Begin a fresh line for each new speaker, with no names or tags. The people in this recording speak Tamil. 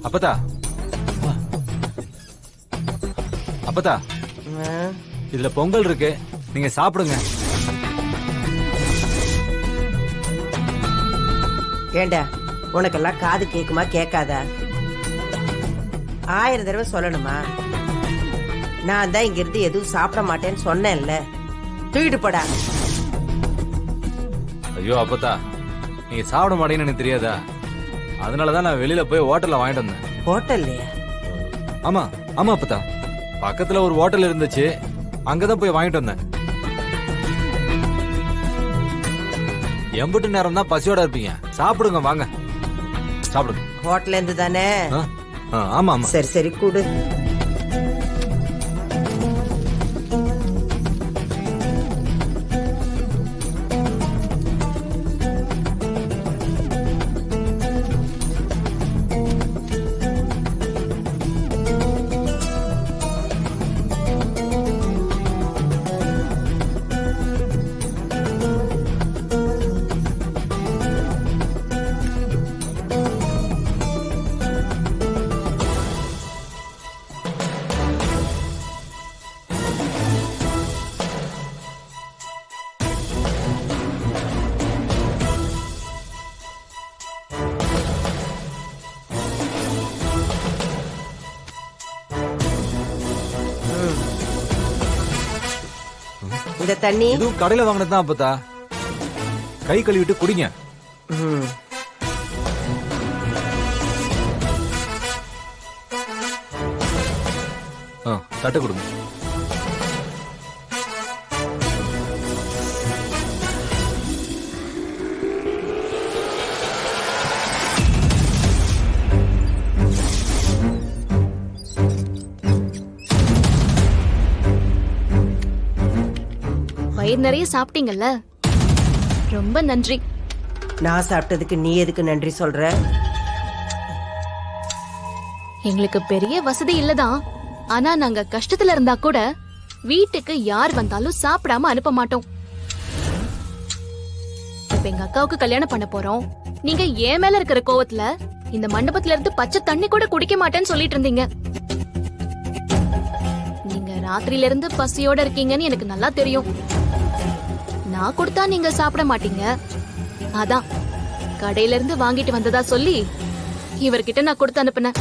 அப்பதா அப்பதா இதுல பொங்கல் இருக்கு, நீங்க சாப்பிடுங்க.
ஏண்டா உனக்கெல்லாம் காது கேக்குமா கேட்காதா? 1000 தடவை சொல்லணுமா? நான் தான் இங்க இருந்து எதுவும் சாப்பிட மாட்டேன்னு சொன்னேன்ல. தூக்கிட்டு போடா.
ஐயோ அப்பதா, நீங்க சாப்பிட மாட்டீங்கன்னு எனக்கு தெரியாதா? அதனாலதான் நான் வெளியில போய் ஹோட்டல்ல வாங்கிட்டு வந்தேன்.
ஹோட்டல்லையா?
ஆமா ஆமா அப்பதா, பக்கத்துல ஒரு ஹோட்டல் இருந்துச்சு, அங்கதான் போய் வாங்கிட்டு வந்தேன். எம்புட்டு நேரம் தான் பசியோட இருப்பீங்க, சாப்பிடுங்க வாங்க சாப்பிடுங்க.
ஹோட்டல்ல இருந்து தானே?
ஆமா ஆமா.
சரி சரி கூடு. இந்த தண்ணி
இதுவும் கடையில வாங்கினதுதான் அப்பதா, கை கழுவிட்டு குடிங்க. தட்டு கொடுங்க.
வயிறு நிறைய சாப்பிட்டீங்கல்ல, ரொம்ப நன்றி.
நான் சாப்பிட்டதுக்கு நீ எதுக்கு நன்றி சொல்ற?
எங்களுக்கு பெரிய வசதி இல்லதான், ஆனா நாங்க கஷ்டத்துல இருந்தா கூட வீட்டுக்கு யார் வந்தாலும் சாப்பிடாம அனுப்ப மாட்டோம். இப்ப எங்க அக்காவுக்கு கல்யாணம் பண்ண போறோம், நீங்க ஏன் மேல இருக்கிற கோவத்துல இந்த மண்டபத்துல இருந்து பச்சை தண்ணி கூட குடிக்க மாட்டேன்னு சொல்லிட்டு இருந்தீங்க. நீங்க ராத்திரியில இருந்து பசியோட இருக்கீங்கன்னு எனக்கு நல்லா தெரியும். நான் கொடுத்தா நீங்க சாப்பிட மாட்டீங்க, அதான் கடையில இருந்து வாங்கிட்டு வந்ததா சொல்லி இவர்கிட்ட நான் கொடுத்து அனுப்புனேன்.